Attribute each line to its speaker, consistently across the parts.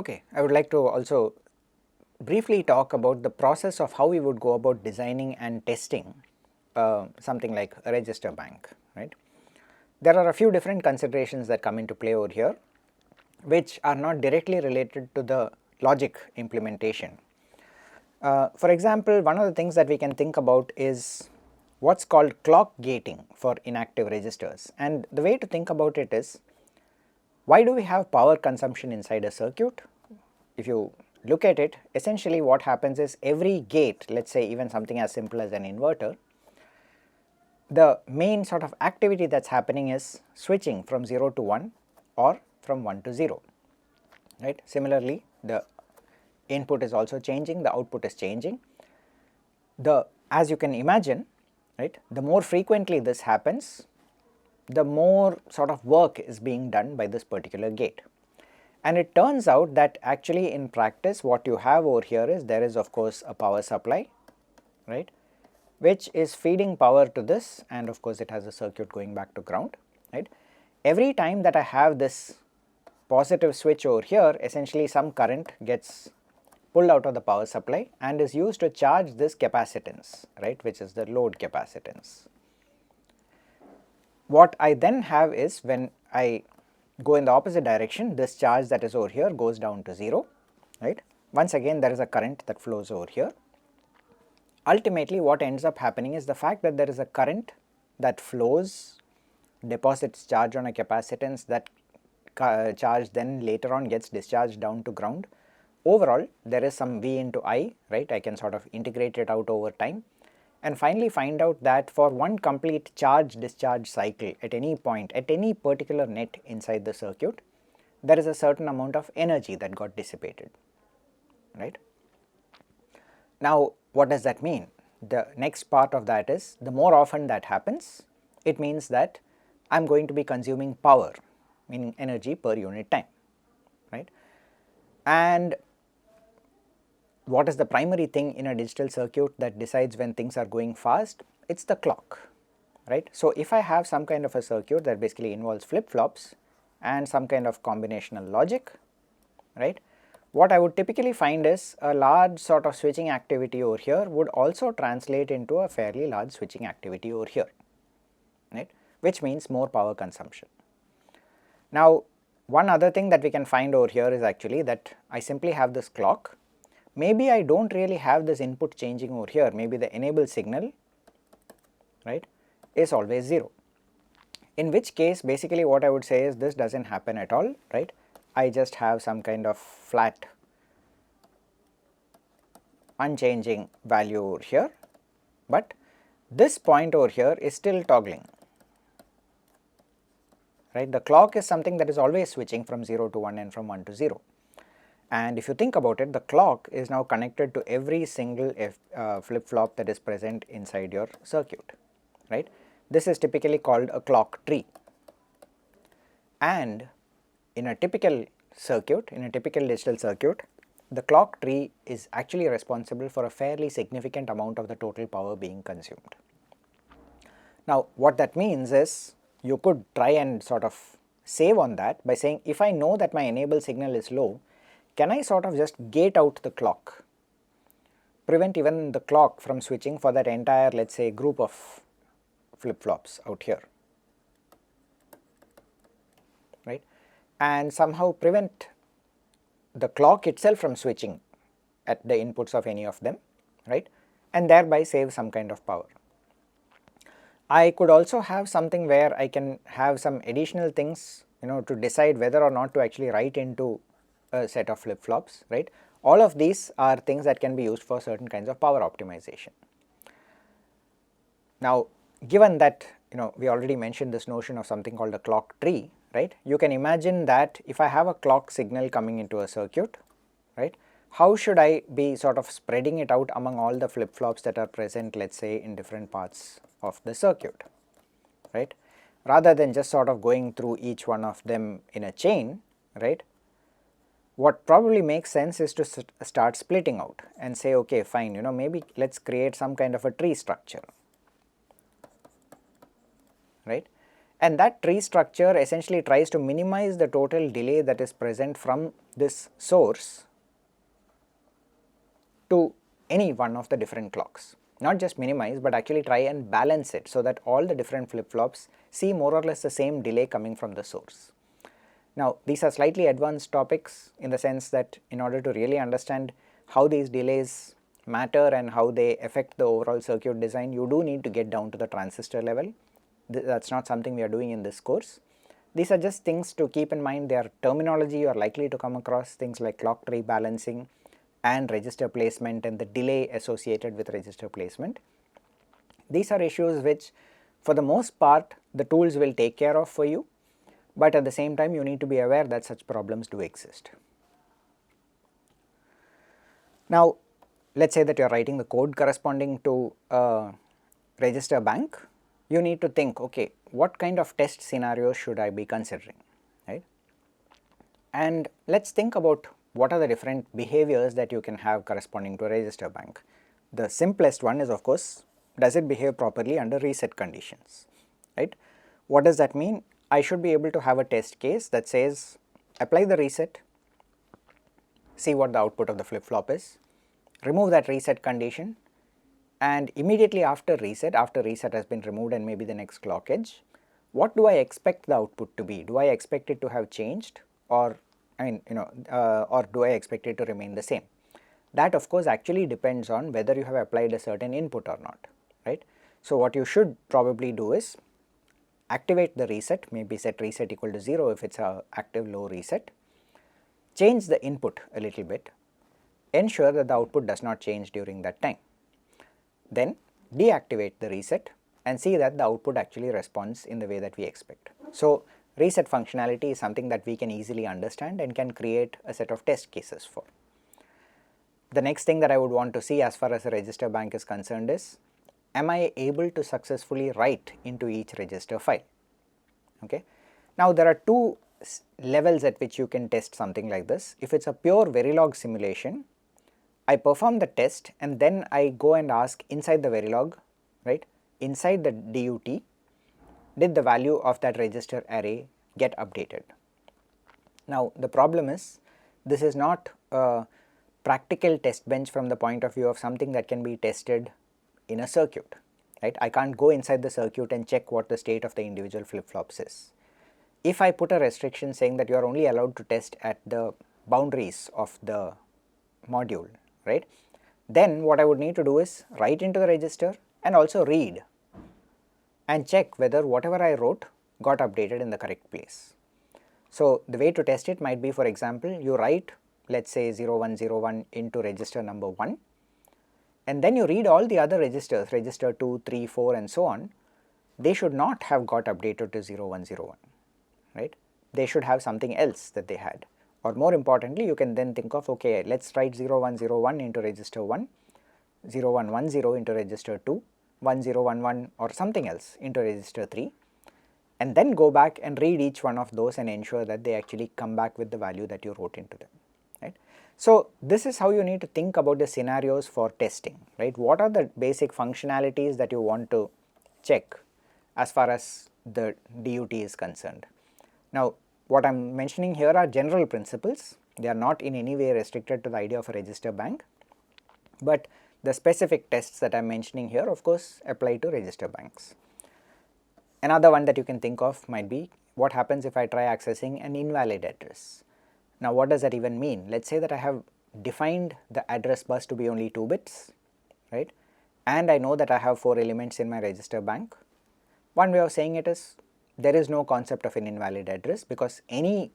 Speaker 1: Okay, I would like to also briefly talk about the process of how we would go about designing and testing something like a register bank, right. There are a few different considerations that come into play over here, which are not directly related to the logic implementation. For example, one of the things that we can think about is what's called clock gating for inactive registers, and the way to think about it is, why do we have power consumption inside a circuit? If you look at it, essentially what happens is every gate, let us say even something as simple as an inverter, the main sort of activity that is happening is switching from 0 to 1 or from 1 to 0, right. Similarly, the input is also changing, the output is changing. As you can imagine, right, the more frequently this happens, the more sort of work is being done by this particular gate. And it turns out that actually in practice what you have over here is, there is of course a power supply, right, which is feeding power to this, and of course it has a circuit going back to ground, right. Every time that I have this positive switch over here, essentially some current gets pulled out of the power supply and is used to charge this capacitance, right, which is the load capacitance. What I then have is, when I go in the opposite direction, this charge that is over here goes down to 0, right. Once again there is a current that flows over here. Ultimately what ends up happening is the fact that there is a current that flows, deposits charge on a capacitance, that charge then later on gets discharged down to ground. Overall there is some V into I, right, I can sort of integrate it out over time, and finally find out that for one complete charge discharge cycle at any point, at any particular net inside the circuit, there is a certain amount of energy that got dissipated, right. Now what does that mean? The next part of that is, the more often that happens, it means that I am going to be consuming power, meaning energy per unit time, right. And what is the primary thing in a digital circuit that decides when things are going fast? It is the clock, right. So if I have some kind of a circuit that basically involves flip-flops and some kind of combinational logic, right, what I would typically find is a large sort of switching activity over here would also translate into a fairly large switching activity over here, right, which means more power consumption. Now one other thing that we can find over here is actually that I simply have this clock. Maybe I do not really have this input changing over here, maybe the enable signal, right, is always 0, in which case basically what I would say is, this does not happen at all, right. I just have some kind of flat unchanging value over here, but this point over here is still toggling, right. The clock is something that is always switching from 0 to 1 and from 1 to 0. And if you think about it, the clock is now connected to every single flip-flop that is present inside your circuit, right. This is typically called a clock tree, and in a typical circuit, in a typical digital circuit, the clock tree is actually responsible for a fairly significant amount of the total power being consumed. Now what that means is, you could try and sort of save on that by saying, if I know that my enable signal is low, can I sort of just gate out the clock, prevent even the clock from switching for that entire, let us say, group of flip-flops out here, right, and somehow prevent the clock itself from switching at the inputs of any of them, right, and thereby save some kind of power. I could also have something where I can have some additional things, to decide whether or not to actually write into a set of flip-flops, right. All of these are things that can be used for certain kinds of power optimization. Now given that we already mentioned this notion of something called a clock tree, right, you can imagine that if I have a clock signal coming into a circuit, right, how should I be sort of spreading it out among all the flip-flops that are present, let us say, in different parts of the circuit, right, rather than just sort of going through each one of them in a chain, right. What probably makes sense is to start splitting out and say, okay fine, maybe let us create some kind of a tree structure, right, and that tree structure essentially tries to minimize the total delay that is present from this source to any one of the different clocks. Not just minimize, but actually try and balance it so that all the different flip-flops see more or less the same delay coming from the source. Now these are slightly advanced topics in the sense that in order to really understand how these delays matter and how they affect the overall circuit design, you do need to get down to the transistor level. That's not something we are doing in this course. These are just things to keep in mind. They are terminology you are likely to come across, things like clock tree balancing and register placement and the delay associated with register placement. These are issues which for the most part the tools will take care of for you, but at the same time you need to be aware that such problems do exist. Now let us say that you are writing the code corresponding to a register bank. You need to think, okay, what kind of test scenarios should I be considering, right? And let us think about what are the different behaviors that you can have corresponding to a register bank. The simplest one is, of course, does it behave properly under reset conditions, right? What does that mean? I should be able to have a test case that says apply the reset, see what the output of the flip-flop is, remove that reset condition, and immediately after reset has been removed and maybe the next clock edge, what do I expect the output to be? Do I expect it to have changed, or or do I expect it to remain the same? That of course actually depends on whether you have applied a certain input or not, right? So what you should probably do is activate the reset, maybe set reset equal to 0 if it's a active low reset, change the input a little bit, ensure that the output does not change during that time. Then deactivate the reset and see that the output actually responds in the way that we expect. So reset functionality is something that we can easily understand and can create a set of test cases for. The next thing that I would want to see as far as a register bank is concerned is, am I able to successfully write into each register file? Okay. Now there are two levels at which you can test something like this. If it's a pure Verilog simulation, I perform the test and then I go and ask inside the Verilog, right, inside the DUT, did the value of that register array get updated? Now the problem is, this is not a practical test bench from the point of view of something that can be tested in a circuit, right? I can't go inside the circuit and check what the state of the individual flip-flops is. If I put a restriction saying that you are only allowed to test at the boundaries of the module, right, then what I would need to do is write into the register and also read and check whether whatever I wrote got updated in the correct place. So the way to test it might be, for example, you write, let us say 0101 into register number 1, and then you read all the other registers, register 2, 3, 4 and so on. They should not have got updated to 0101, right? They should have something else that they had. Or more importantly, you can then think of, okay, let us write 0101 into register 1, 0110 into register 2, 1011 or something else into register 3, and then go back and read each one of those and ensure that they actually come back with the value that you wrote into them, right. So this is how you need to think about the scenarios for testing, right. What are the basic functionalities that you want to check as far as the DUT is concerned? Now what I am mentioning here are general principles. They are not in any way restricted to the idea of a register bank, but the specific tests that I am mentioning here of course apply to register banks. Another one that you can think of might be, what happens if I try accessing an invalid address? Now what does that even mean? Let us say that I have defined the address bus to be only 2 bits, right, and I know that I have 4 elements in my register bank. One way of saying it is, there is no concept of an invalid address, because any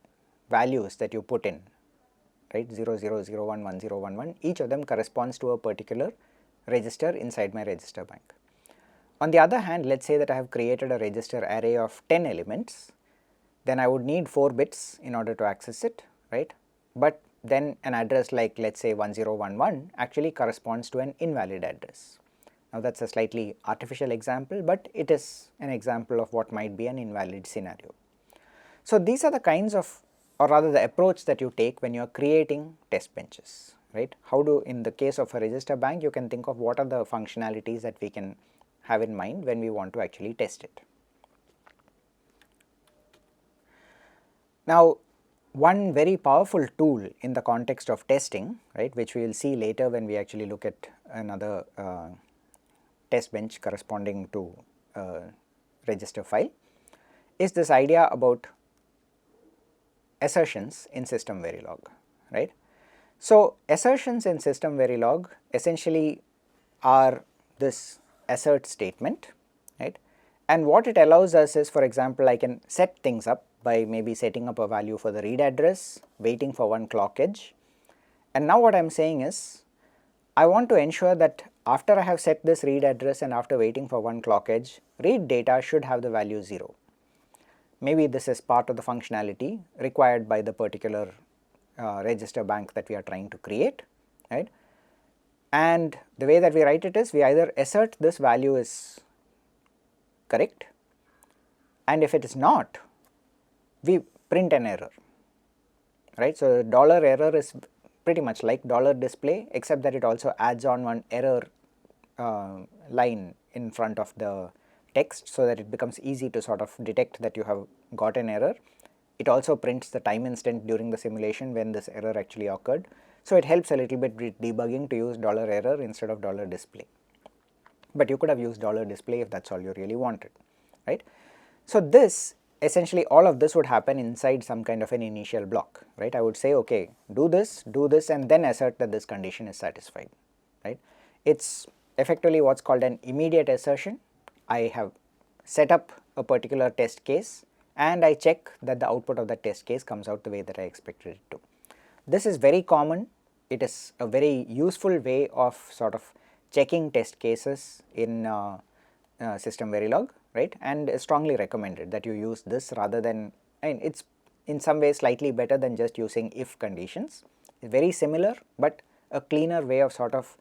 Speaker 1: values that you put in, right, 0001, 1011, each of them corresponds to a particular register inside my register bank. On the other hand, let us say that I have created a register array of 10 elements, then I would need 4 bits in order to access it, right, but then an address like, let us say 1011 actually corresponds to an invalid address. Now that is a slightly artificial example, but it is an example of what might be an invalid scenario. So these are the kinds of, or rather the approach that you take when you are creating test benches, right. How do, in the case of a register bank, you can think of what are the functionalities that we can have in mind when we want to actually test it. Now, one very powerful tool in the context of testing, right, which we will see later when we actually look at another test bench corresponding to register file, is this idea about assertions in system verilog, right. So, assertions in system verilog essentially are this assert statement, right, and what it allows us is, for example, I can set things up by maybe setting up a value for the read address, waiting for one clock edge, and now what I am saying is I want to ensure that after I have set this read address and after waiting for one clock edge, read data should have the value 0. Maybe this is part of the functionality required by the particular register bank that we are trying to create, right. And the way that we write it is we either assert this value is correct, and if it is not, we print an error, right. So, dollar error is pretty much like dollar display, except that it also adds on one error line in front of the text, so that it becomes easy to sort of detect that you have got an error. It also prints the time instant during the simulation when this error actually occurred. So, it helps a little bit with debugging to use dollar error instead of dollar display, but you could have used dollar display if that is all you really wanted, right. So, this essentially all of this would happen inside some kind of an initial block, right. I would say, okay, do this and then assert that this condition is satisfied, right. It is effectively what is called an immediate assertion. I have set up a particular test case and I check that the output of the test case comes out the way that I expected it to. This is very common. It is a very useful way of sort of checking test cases in system verilog, right, and strongly recommended that you use this rather than, and it is in some ways slightly better than just using if conditions. It's very similar, but a cleaner way of sort of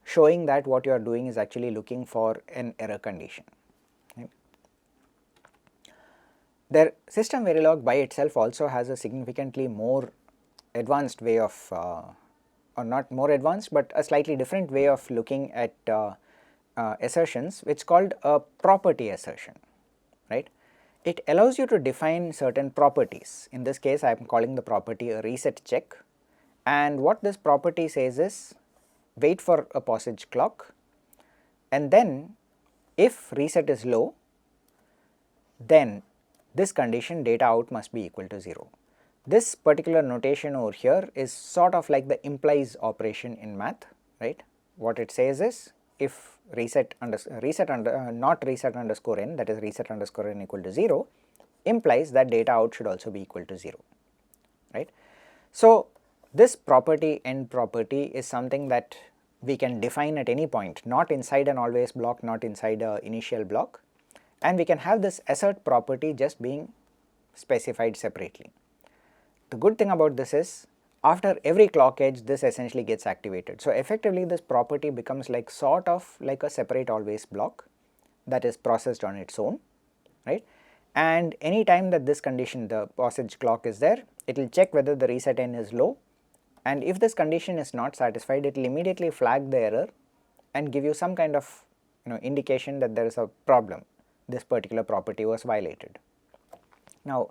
Speaker 1: showing that what you are doing is actually looking for an error condition. The system verilog by itself also has a significantly more advanced way of or not more advanced, but a slightly different way of looking at assertions, which is called a property assertion, right. It allows you to define certain properties. In this case I am calling the property a reset check, and what this property says is wait for a passage clock, and then if reset is low, then this condition data out must be equal to 0. This particular notation over here is sort of like the implies operation in math, right. What it says is if not reset underscore n, that is reset underscore n equal to 0, implies that data out should also be equal to 0, right. So, this property end property is something that we can define at any point, not inside an always block, not inside a initial block, and we can have this assert property just being specified separately. The good thing about this is after every clock edge this essentially gets activated. So, effectively this property becomes like sort of like a separate always block that is processed on its own, right, and any time that this condition, the passage clock, is there, it will check whether the reset n is low, and if this condition is not satisfied, it will immediately flag the error and give you some kind of indication that there is a problem, this particular property was violated. Now,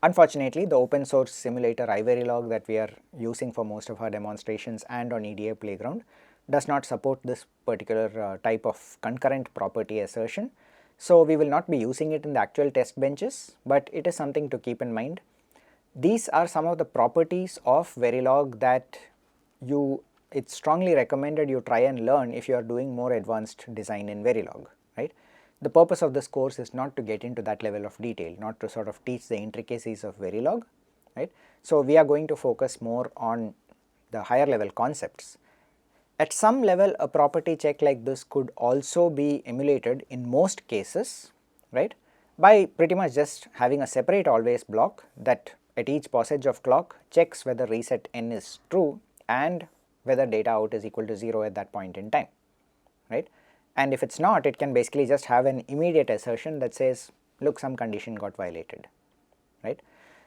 Speaker 1: unfortunately, the open source simulator iVerilog that we are using for most of our demonstrations and on EDA Playground does not support this particular type of concurrent property assertion. So, we will not be using it in the actual test benches, but it is something to keep in mind. These are some of the properties of Verilog that it's strongly recommended you try and learn if you are doing more advanced design in Verilog, right. The purpose of this course is not to get into that level of detail, not to sort of teach the intricacies of Verilog, right. So, we are going to focus more on the higher level concepts. At some level a property check like this could also be emulated in most cases, right, by pretty much just having a separate always block that at each passage of clock checks whether reset n is true and whether data out is equal to 0 at that point in time, right. And if it is not, it can basically just have an immediate assertion that says look, some condition got violated, right.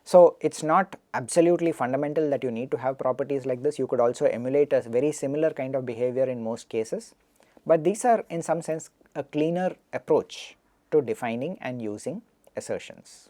Speaker 1: So, it is not absolutely fundamental that you need to have properties like this. You could also emulate a very similar kind of behavior in most cases, but these are in some sense a cleaner approach to defining and using assertions.